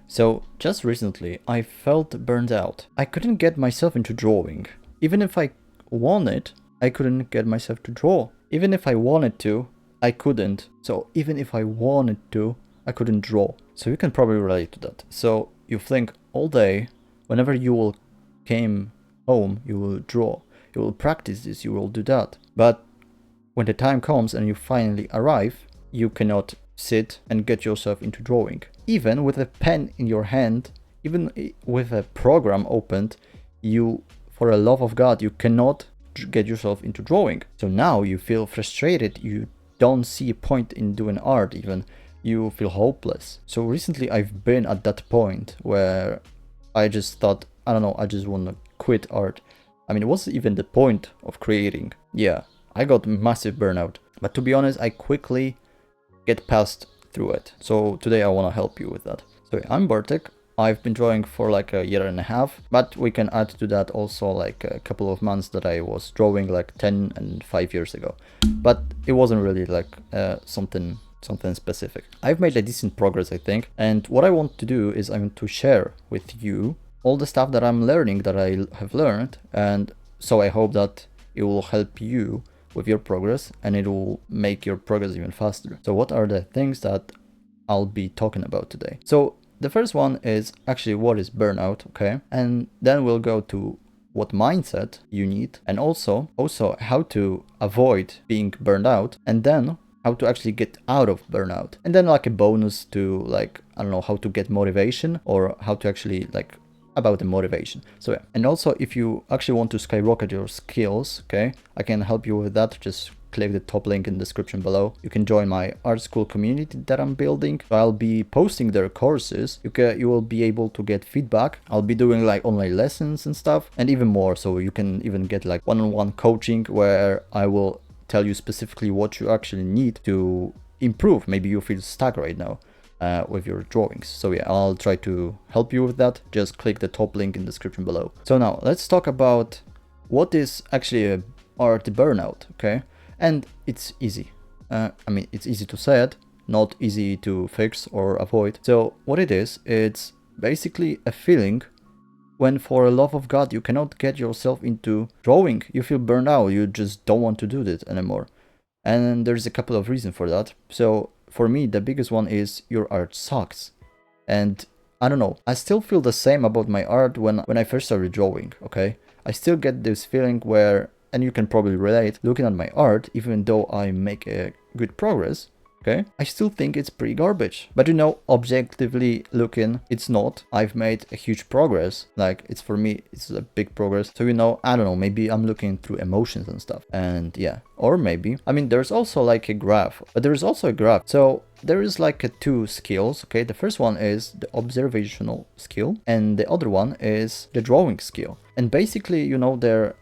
So just recently I felt burned out. I couldn't get myself into drawing. Even if I wanted, I couldn't get myself to draw. Even if I wanted to, I couldn't. So even if I wanted to, I couldn't draw. So you can probably relate to that. So you think all day, whenever you will came home, you will draw. You will practice this, you will do that. But when the time comes and you finally arrive, you cannot sit and get yourself into drawing. Even with a pen in your hand, even with a program opened, you, for the love of God, you cannot get yourself into drawing. So now you feel frustrated, you don't see a point in doing art even, you feel hopeless. So recently I've been at that point where I just thought, I don't know, I just want to quit art. I mean, what's even the point of creating? Yeah, I got massive burnout. But to be honest, I quickly get past through it. So today I want to help you with that. So I'm Bartek. I've been drawing for like a year and a half, but we can add to that also like a couple of months that I was drawing like 10 and 5 years ago. But it wasn't really like something specific. I've made a decent progress, I think. And what I want to do is I want to share with you all the stuff that I'm learning, that I have learned. And so I hope that it will help you with your progress and it will make your progress even faster. So what are the things that I'll be talking about today? So the first one is actually what is burnout, okay? And then we'll go to what mindset you need, and also how to avoid being burned out, and then how to actually get out of burnout. And then like a bonus to like, I don't know, how to get motivation, or how to actually like about the motivation. So yeah, and also if you actually want to skyrocket your skills, okay, I can help you with that. Just click the top link in the description below. You can join my art school community that I'm building. I'll be posting their courses. You will be able to get feedback. I'll be doing like online lessons and stuff, and even more. So you can even get like one-on-one coaching where I will tell you specifically what you actually need to improve. Maybe you feel stuck right now with your drawings. So yeah, I'll try to help you with that. Just click the top link in the description below. So now let's talk about what is actually a art burnout, okay? And it's easy. I mean, it's easy to say it, not easy to fix or avoid. So what it is, it's basically a feeling when for the love of God, you cannot get yourself into drawing. You feel burned out. You just don't want to do this anymore. And there's a couple of reasons for that. So for me, the biggest one is your art sucks. And I don't know, I still feel the same about my art when I first started drawing, okay? I still get this feeling where, and you can probably relate, looking at my art, even though I make a good progress, okay, I still think it's pretty garbage. But you know, objectively looking, it's not. I've made a huge progress. Like, it's for me, it's a big progress. So you know, I don't know, maybe I'm looking through emotions and stuff. And yeah, or maybe, I mean, there's also like a graph, but there's also a graph. So there is like two skills, okay? The first one is the observational skill, and the other one is the drawing skill. And basically, you know, they're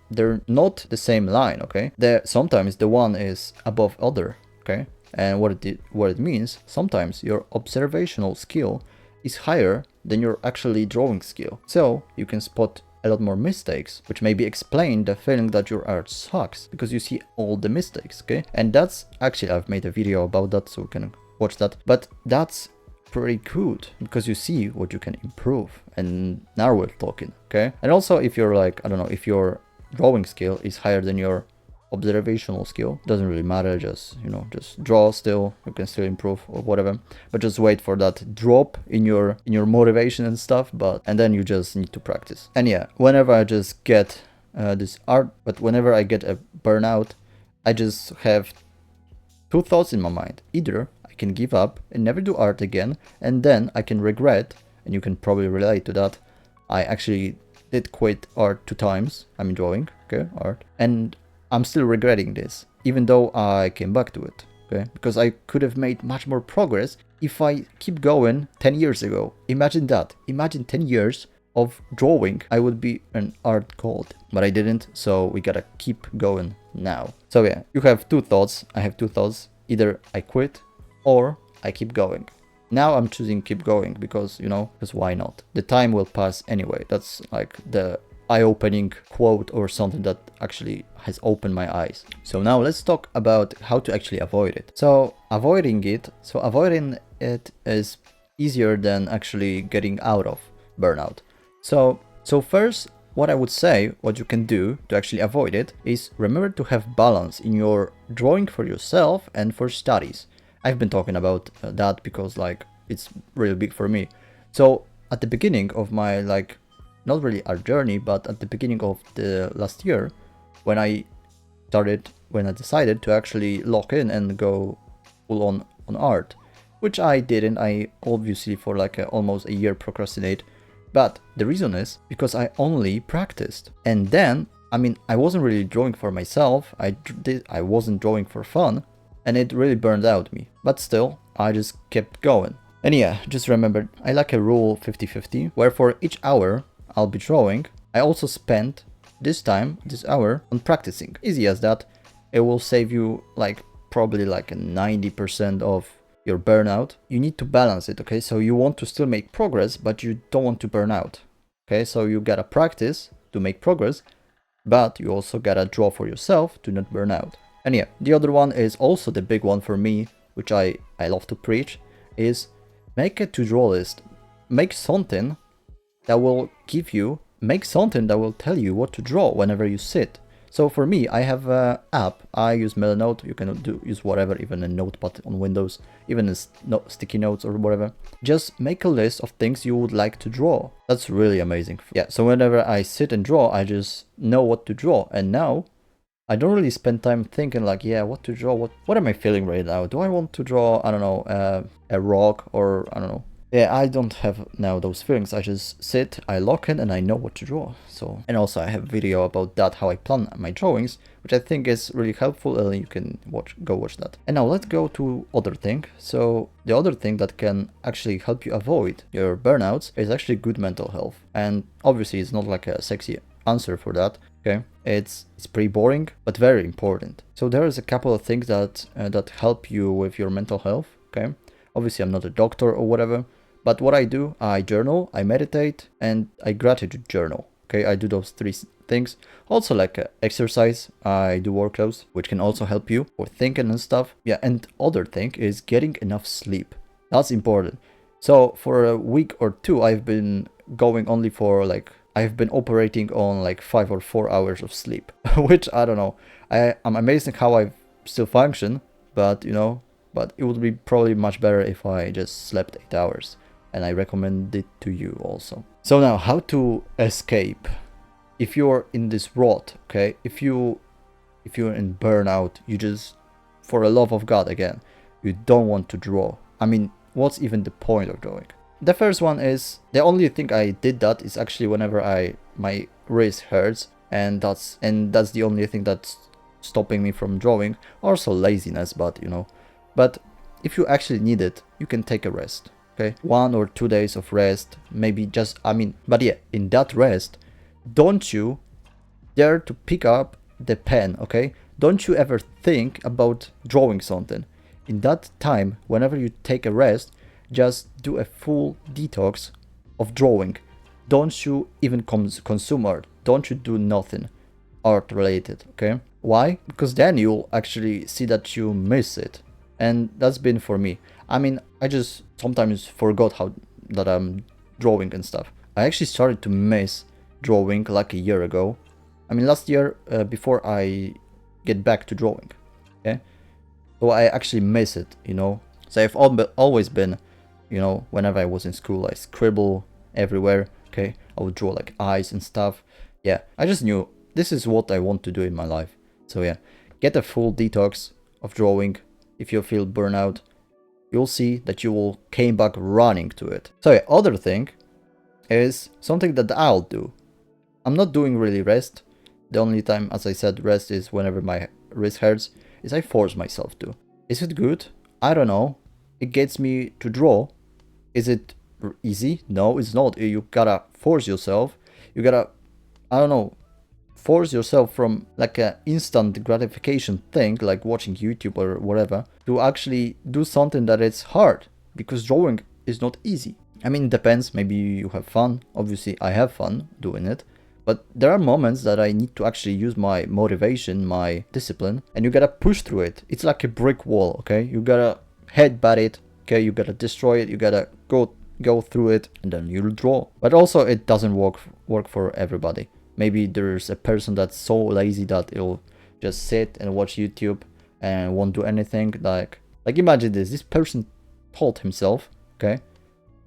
not the same line, okay? Sometimes the one is above other, okay? And what it means, sometimes your observational skill is higher than your actually drawing skill. So you can spot a lot more mistakes, which maybe explain the feeling that your art sucks, because you see all the mistakes, okay? And that's actually, I've made a video about that, so you can watch that. But that's pretty good because you see what you can improve. And now we're talking, okay? And also if you're like, I don't know, if your drawing skill is higher than your observational skill, doesn't really matter, just, you know, just draw still, you can still improve or whatever, but just wait for that drop in your motivation and stuff. And then you just need to practice. And yeah, whenever I just get whenever I get a burnout, I just have two thoughts in my mind. Either I can give up and never do art again, and then I can regret, and you can probably relate to that, I actually did quit art 2 times. I mean drawing, okay, art, and I'm still regretting this, even though I came back to it, okay? Because I could have made much more progress if I keep going 10 years ago. Imagine that. Imagine 10 years of drawing. I would be an art god, but I didn't, so we gotta keep going now. So yeah, you have 2 thoughts. I have 2 thoughts. Either I quit or I keep going. Now I'm choosing keep going because, you know, because why not? The time will pass anyway. That's like the eye-opening quote or something that actually has opened my eyes. So now let's talk about how to actually avoid it. So avoiding it is easier than actually getting out of burnout. So first, what I would say, what you can do to actually avoid it is remember to have balance in your drawing for yourself and for studies. I've been talking about that because like it's really big for me. So at the beginning of my like, not really our journey, but at the beginning of the last year, when I decided to actually lock in and go full on art, which I didn't. I obviously for like almost a year procrastinate. But the reason is because I only practiced. And then, I mean, I wasn't really drawing for myself. I wasn't drawing for fun. And it really burned out me. But still, I just kept going. And yeah, just remember, I like a rule 50-50, where for each hour I'll be drawing, I also spend this hour on practicing. Easy as that. It will save you like probably like a 90% of your burnout. You need to balance it, okay? So you want to still make progress, but you don't want to burn out, okay? So you gotta practice to make progress, but you also gotta draw for yourself to not burn out. And yeah, the other one is also the big one for me, which I love to preach, is make a to-draw list. Make something that will tell you what to draw whenever you sit. So for me, I have an app. I use BURNOUT. You can use whatever, even a notepad on Windows, even sticky notes or whatever. Just make a list of things you would like to draw. That's really amazing. Yeah, so whenever I sit and draw, I just know what to draw. And now, I don't really spend time thinking like, yeah, what to draw? What am I feeling right now? Do I want to draw, I don't know, a rock or, I don't know. Yeah, I don't have now those feelings. I just sit, I lock in, and I know what to draw. So, and also I have a video about that, how I plan my drawings, which I think is really helpful, and you can go watch that. And now let's go to other thing. So the other thing that can actually help you avoid your burnouts is actually good mental health. And obviously it's not like a sexy answer for that. Okay, it's pretty boring, but very important. So there is a couple of things that help you with your mental health. Okay, obviously I'm not a doctor or whatever. But what I do, I journal, I meditate, and I gratitude journal. Okay, I do those three things. Also like exercise, I do workouts, which can also help you for thinking and stuff. Yeah, and other thing is getting enough sleep. That's important. So for a week or two, I've been going only for like, I've been operating on like 5 or 4 hours of sleep, which I don't know. I'm amazed at how I still function, but you know, but it would be probably much better if I just slept 8 hours. And I recommend it to you also. So now, how to escape? If you're in this rut, okay, if you're in burnout, you just, for the love of God, again, you don't want to draw. I mean, what's even the point of drawing? The first one is, the only thing I did that is actually whenever my wrist hurts, and that's the only thing that's stopping me from drawing. Also laziness, but you know. But if you actually need it, you can take a rest. Okay, 1 or 2 days of rest, maybe just, I mean, but yeah, in that rest, don't you dare to pick up the pen, okay? Don't you ever think about drawing something. In that time, whenever you take a rest, just do a full detox of drawing. Don't you even consume art. Don't you do nothing art related, okay? Why? Because then you'll actually see that you miss it. And that's been for me. I mean, I just sometimes forgot that I'm drawing and stuff. I actually started to miss drawing like a year ago. I mean, last year, before I get back to drawing. Okay? So I actually miss it, you know. So I've always been, you know, whenever I was in school, I scribble everywhere. Okay? I would draw like eyes and stuff. Yeah, I just knew this is what I want to do in my life. So yeah, get a full detox of drawing. If you feel burnout, you'll see that you will came back running to it. So yeah, other thing is something that I'll do. I'm not doing really rest. The only time, as I said, rest is whenever my wrist hurts, is I force myself to. Is it good? I don't know. It gets me to draw. Is it easy? No, it's not. You gotta force yourself. You gotta, I don't know, force yourself from like an instant gratification thing, like watching YouTube or whatever, to actually do something that is hard, because drawing is not easy. I mean, it depends. Maybe you have fun. Obviously, I have fun doing it. But there are moments that I need to actually use my motivation, my discipline, and you gotta push through it. It's like a brick wall, okay? You gotta headbutt it Okay, you gotta destroy it, you gotta go through it, and then you'll draw. But also it doesn't work for everybody. Maybe there's a person that's so lazy that it'll just sit and watch YouTube and won't do anything. Like imagine this person told himself, okay,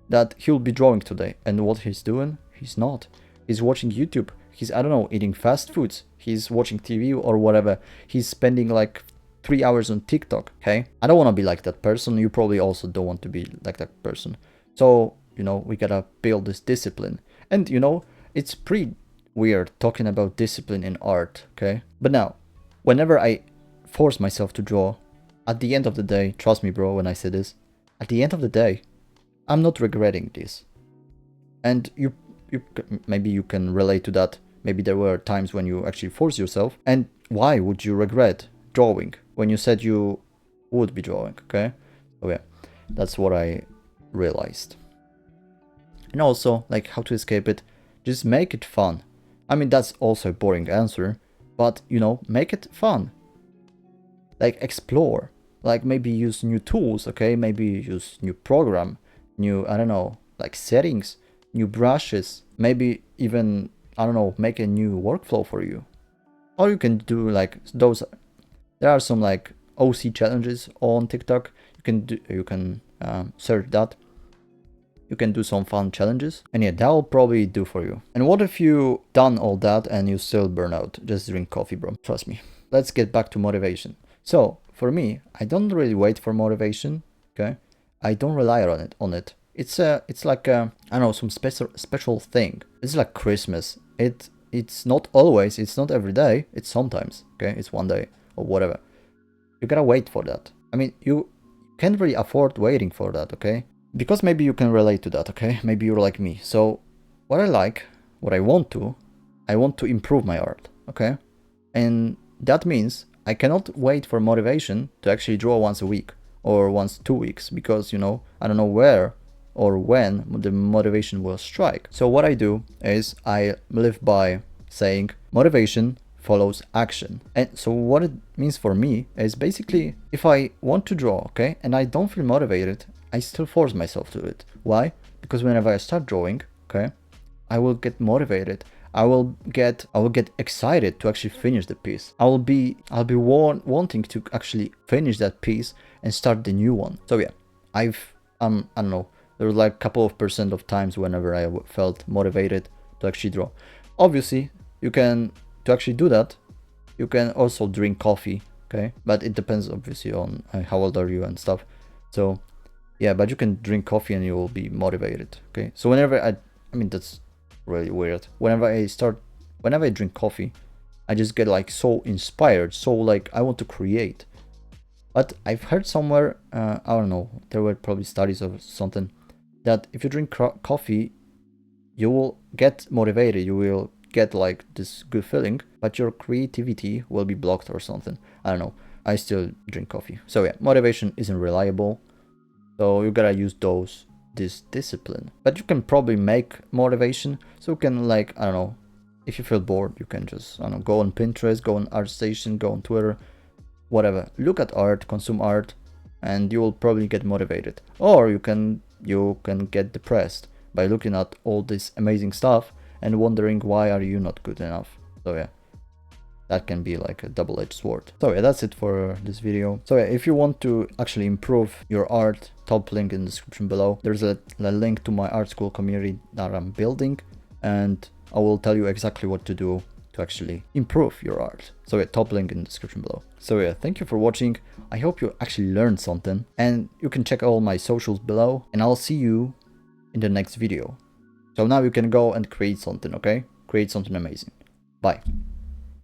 that he'll be drawing today, and what he's doing, he's not. He's watching YouTube. He's, I don't know, eating fast foods. He's watching TV or whatever. He's spending like 3 hours on TikTok, okay? I don't want to be like that person. You probably also don't want to be like that person. So, you know, we gotta build this discipline. And, you know, it's pretty weird talking about discipline in art, okay? But now, whenever I force myself to draw, at the end of the day, trust me, bro, when I say this, at the end of the day, I'm not regretting this. And you maybe you can relate to that. Maybe there were times when you actually force yourself. And why would you regret drawing when you said you would be drawing, okay? So yeah, that's what I realized. And also, like, how to escape it, just make it fun. I mean, that's also a boring answer, but, you know, make it fun. Like, explore. Like, maybe use new tools, okay? Maybe use new program, new, I don't know, like settings, new brushes, maybe even, I don't know, make a new workflow for you. Or you can do like those, there are some like OC challenges on TikTok. You can search that. You can do some fun challenges, and yeah, that'll probably do for you. And what if you done all that and you still burn out? Just drink coffee, bro. Trust me. Let's get back to motivation. So for me, I don't really wait for motivation. Okay, I don't rely on it. It's like I don't know, some special thing. It's like Christmas. It's not always. It's not every day. It's sometimes. Okay, it's one day or whatever. You gotta wait for that. I mean, you can't really afford waiting for that. Okay. Because maybe you can relate to that, okay? Maybe you're like me. So what I want to improve my art, okay? And that means I cannot wait for motivation to actually draw once a week or once 2 weeks because, you know, I don't know where or when the motivation will strike. So what I do is I live by saying motivation follows action. And so what it means for me is basically if I want to draw, okay, and I don't feel motivated, I still force myself to it. Why? Because whenever I start drawing, okay, I will get motivated. I will get excited to actually finish the piece. I'll be wanting to actually finish that piece and start the new one. So yeah, I don't know. There was like a couple of % of times whenever I felt motivated to actually draw. Obviously, to actually do that, you can also drink coffee, okay? But it depends obviously on how old are you and stuff. So yeah, but you can drink coffee and you will be motivated, okay? So whenever I mean, that's really weird. Whenever I drink coffee, I just get like so inspired, so like I want to create. But I've heard somewhere, I don't know, there were probably studies or something, that if you drink coffee, you will get motivated, you will get like this good feeling, but your creativity will be blocked or something. I don't know. I still drink coffee. So yeah, motivation isn't reliable. So you gotta use this discipline. But you can probably make motivation. So you can, like, I don't know, if you feel bored, you can just, I don't know, go on Pinterest, go on ArtStation, go on Twitter, whatever. Look at art, consume art, and you will probably get motivated. Or you can get depressed by looking at all this amazing stuff and wondering why are you not good enough. So yeah, that can be like a double-edged sword. So yeah, that's it for this video. So yeah, if you want to actually improve your art, top link in the description below. There's a link to my art school community that I'm building, and I will tell you exactly what to do to actually improve your art. So yeah, top link in the description below. So yeah, thank you for watching. I hope you actually learned something, and you can check all my socials below, and I'll see you in the next video. So now you can go and create something, okay? Create something amazing. Bye.